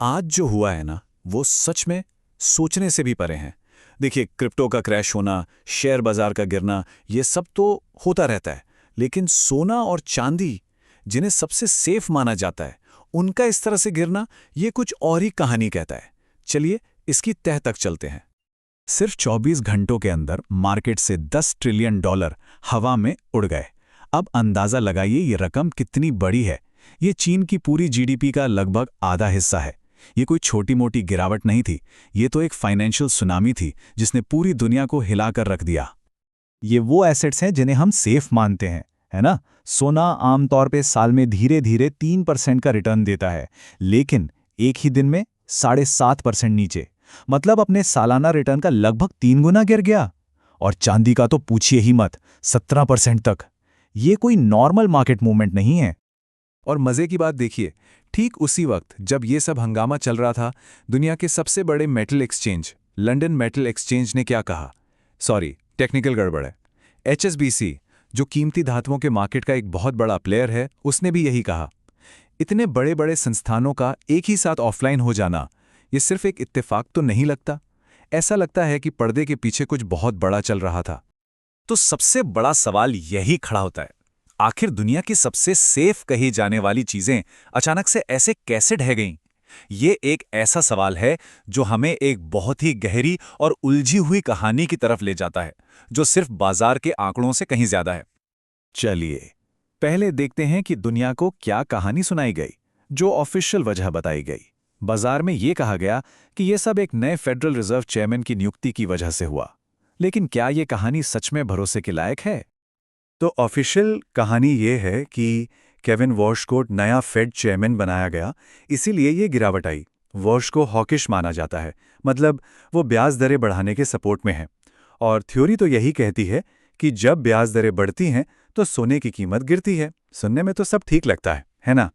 आज जो हुआ है ना, वो सच में सोचने से भी परे हैं। देखिए, क्रिप्टो का क्रैश होना, शेयर बाजार का गिरना, ये सब तो होता रहता है। लेकिन सोना और चांदी, जिन्हें सबसे सेफ माना जाता है, उनका इस तरह से गिरना, ये कुछ और ही कहानी कहता है। चलिए इसकी तह तक चलते हैं। सिर्फ 24 घंटों के अंदर मार्केट से $10 ट्रिलियन हवा में उड़ गए। अब अंदाजा लगाइए ये रकम कितनी बड़ी है। ये चीन की पूरी जीडीपी का लगभग आधा हिस्सा है। ये कोई छोटी मोटी गिरावट नहीं थी, ये तो एक फाइनेंशियल सुनामी थी जिसने पूरी दुनिया को हिलाकर रख दिया। ये वो एसेट्स हैं जिन्हें हम सेफ मानते हैं, है ना। सोना आमतौर पे साल में धीरे धीरे 3% का रिटर्न देता है, लेकिन एक ही दिन में 7.5% नीचे, मतलब अपने सालाना रिटर्न का लगभग 3 गुना गिर गया। और चांदी का तो पूछिए ही मत, 17% तक। ये कोई नॉर्मल मार्केट मूवमेंट नहीं है। और मजे की बात देखिए, ठीक उसी वक्त जब ये सब हंगामा चल रहा था, दुनिया के सबसे बड़े metal exchange London metal exchange ने क्या कहा? सॉरी, टेक्निकल गड़बड़ है। HSBC, जो कीमती धातुओं के मार्केट का एक बहुत बड़ा प्लेयर है, उसने भी यही कहा। इतने बड़े बड़े संस्थानों का एक ही साथ ऑफलाइन हो जाना, ये सिर्फ एक इत्तेफाक तो नहीं लगता। ऐसा लगता है कि पर्दे के पीछे कुछ बहुत बड़ा चल रहा था। तो सबसे बड़ा सवाल यही खड़ा होता है, आखिर दुनिया की सबसे सेफ कही जाने वाली चीजें अचानक से ऐसे कैसे ढह गईं? ये एक ऐसा सवाल है जो हमें एक बहुत ही गहरी और उलझी हुई कहानी की तरफ ले जाता है, जो सिर्फ बाजार के आंकड़ों से कहीं ज्यादा है। चलिए पहले देखते हैं कि दुनिया को क्या कहानी सुनाई गई, जो ऑफिशियल वजह बताई गई। बाजार में ये कहा गया कि ये सब एक नए फेडरल रिजर्व चेयरमैन की नियुक्ति की वजह से हुआ। लेकिन क्या ये कहानी सच में भरोसे के लायक है? तो ऑफिशियल कहानी ये है कि केविन वॉश को नया फेड चेयरमैन बनाया गया, इसीलिए ये गिरावट आई। वॉश को हॉकिश माना जाता है, मतलब वो ब्याज दरें बढ़ाने के सपोर्ट में है। और थ्योरी तो यही कहती है कि जब ब्याज दरें बढ़ती हैं तो सोने की कीमत गिरती है। सुनने में तो सब ठीक लगता है ना?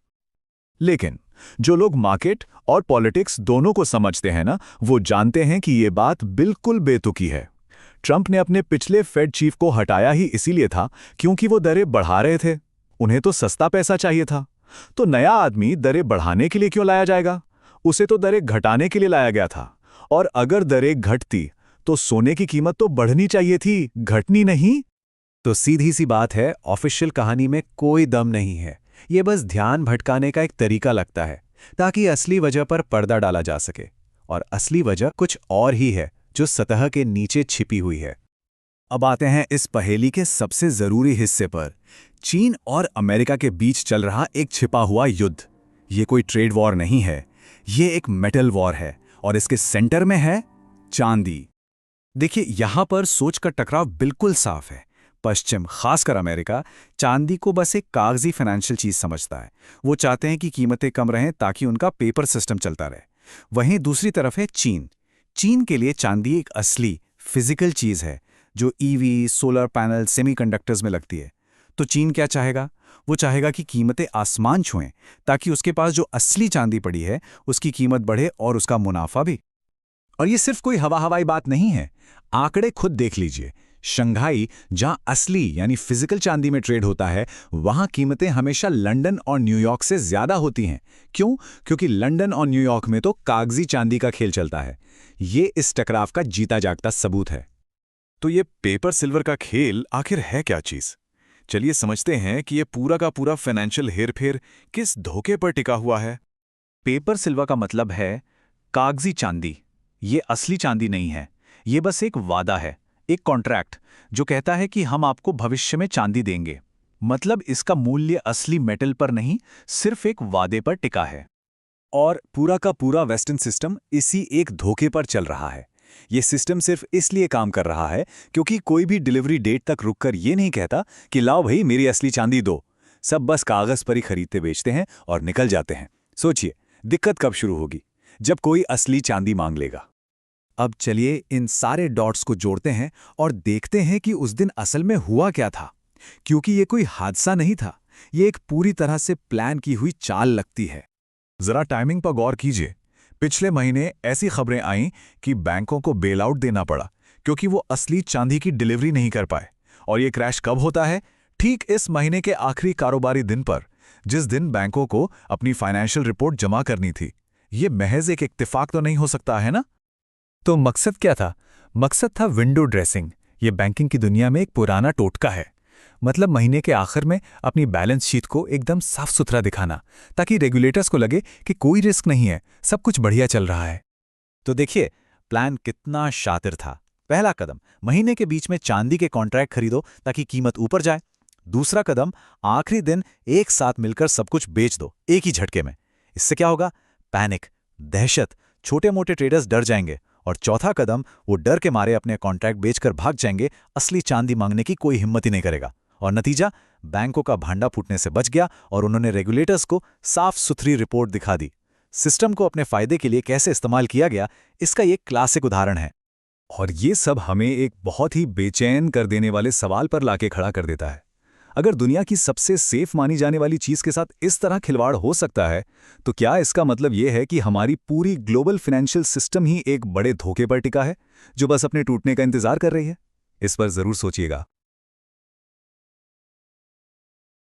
लेकिन जो लोग मार्केट और पॉलिटिक्स दोनों को समझते हैं ना, वो जानते हैं कि ये बात बिल्कुल बेतुकी है। ट्रंप ने अपने पिछले फेड चीफ को हटाया ही इसीलिए था क्योंकि वो दरें बढ़ा रहे थे। उन्हें तो सस्ता पैसा चाहिए था। तो नया आदमी दरें बढ़ाने के लिए क्यों लाया जाएगा? उसे तो दरें घटाने के लिए लाया गया था। और अगर दरें घटती तो सोने की कीमत तो बढ़नी चाहिए थी, घटनी नहीं। तो सीधी सी बात है, ऑफिशियल कहानी में कोई दम नहीं है। ये बस ध्यान भटकाने का एक तरीका लगता है, ताकि असली वजह पर पर्दा डाला जा सके। और असली वजह कुछ और ही है, जो सतह के नीचे छिपी हुई है। अब आते हैं इस पहेली के सबसे जरूरी हिस्से पर। चीन और अमेरिका के बीच चल रहा एक छिपा हुआ युद्ध। ये कोई ट्रेड वॉर नहीं है, ये एक मेटल वॉर है, और इसके सेंटर में है चांदी। देखिए, यहां पर सोच का टकराव बिल्कुल साफ है। पश्चिम, खासकर अमेरिका, चांदी को बस एक कागजी फाइनेंशियल चीज समझता है। वो चाहते हैं कि कीमतें कम रहें ताकि उनका पेपर सिस्टम चलता रहे। वहीं दूसरी तरफ है चीन। चीन के लिए चांदी एक असली फिजिकल चीज है, जो ईवी, सोलर पैनल, सेमीकंडक्टर्स में लगती है। तो चीन क्या चाहेगा? वो चाहेगा कि कीमतें आसमान छुएं, ताकि उसके पास जो असली चांदी पड़ी है उसकी कीमत बढ़े और उसका मुनाफा भी। और ये सिर्फ कोई हवाई बात नहीं है। आंकड़े खुद देख लीजिए। शंघाई, जहां असली यानी फिजिकल चांदी में ट्रेड होता है, वहां कीमतें हमेशा लंदन और न्यूयॉर्क से ज्यादा होती हैं। क्यों? क्योंकि लंदन और न्यूयॉर्क में तो कागजी चांदी का खेल चलता है। ये इस टकराव का जीता जागता सबूत है। तो ये पेपर सिल्वर का खेल आखिर है क्या चीज? चलिए समझते हैं कि ये पूरा का पूरा फाइनेंशियल हेरफेर किस धोखे पर टिका हुआ है। पेपर सिल्वर का मतलब है कागजी चांदी। ये असली चांदी नहीं है, ये बस एक वादा है, एक कॉन्ट्रैक्ट जो कहता है कि हम आपको भविष्य में चांदी देंगे। मतलब इसका मूल्य असली मेटल पर नहीं, सिर्फ एक वादे पर टिका है। और पूरा का पूरा वेस्टर्न सिस्टम इसी एक धोखे पर चल रहा है। ये सिस्टम सिर्फ इसलिए काम कर रहा है क्योंकि कोई भी डिलीवरी डेट तक रुककर ये नहीं कहता कि लाओ भाई मेरी असली चांदी दो। सब बस कागज पर ही खरीदते बेचते हैं और निकल जाते हैं। सोचिए, दिक्कत कब शुरू होगी? जब कोई असली चांदी मांग लेगा। अब चलिए इन सारे डॉट्स को जोड़ते हैं और देखते हैं कि उस दिन असल में हुआ क्या था। क्योंकि ये कोई हादसा नहीं था, ये एक पूरी तरह से प्लान की हुई चाल लगती है। जरा टाइमिंग पर गौर कीजिए। पिछले महीने ऐसी खबरें आईं कि बैंकों को बेल आउट देना पड़ा क्योंकि वो असली चांदी की डिलीवरी नहीं कर पाए। और ये क्रैश कब होता है? ठीक इस महीने के आखिरी कारोबारी दिन पर, जिस दिन बैंकों को अपनी फाइनेंशियल रिपोर्ट जमा करनी थी। ये महज एक इत्तेफाक तो नहीं हो सकता है ना? तो मकसद क्या था? मकसद था विंडो ड्रेसिंग। ये बैंकिंग की दुनिया में एक पुराना टोटका है। मतलब महीने के आखिर में अपनी बैलेंस शीट को एकदम साफ सुथरा दिखाना, ताकि रेगुलेटर्स को लगे कि कोई रिस्क नहीं है, सब कुछ बढ़िया चल रहा है। तो देखिए, प्लान कितना शातिर था। पहला कदम, महीने के बीच में चांदी के कॉन्ट्रैक्ट खरीदो ताकि कीमत ऊपर जाए। दूसरा कदम, आखिरी दिन एक साथ मिलकर सब कुछ बेच दो एक ही झटके में। इससे क्या होगा? पैनिक, दहशत, छोटे मोटे ट्रेडर्स डर जाएंगे। और चौथा कदम, वो डर के मारे अपने कॉन्ट्रैक्ट बेचकर भाग जाएंगे, असली चांदी मांगने की कोई हिम्मत ही नहीं करेगा। और नतीजा, बैंकों का भांडा फूटने से बच गया और उन्होंने रेगुलेटर्स को साफ सुथरी रिपोर्ट दिखा दी। सिस्टम को अपने फायदे के लिए कैसे इस्तेमाल किया गया, इसका ये क्लासिक उदाहरण है। और ये सब हमें एक बहुत ही बेचैन कर देने वाले सवाल पर लाके खड़ा कर देता है। अगर दुनिया की सबसे सेफ मानी जाने वाली चीज के साथ इस तरह खिलवाड़ हो सकता है, तो क्या इसका मतलब ये है कि हमारी पूरी ग्लोबल फाइनेंशियल सिस्टम ही एक बड़े धोखे पर टिका है, जो बस अपने टूटने का इंतजार कर रही है? इस पर जरूर सोचिएगा।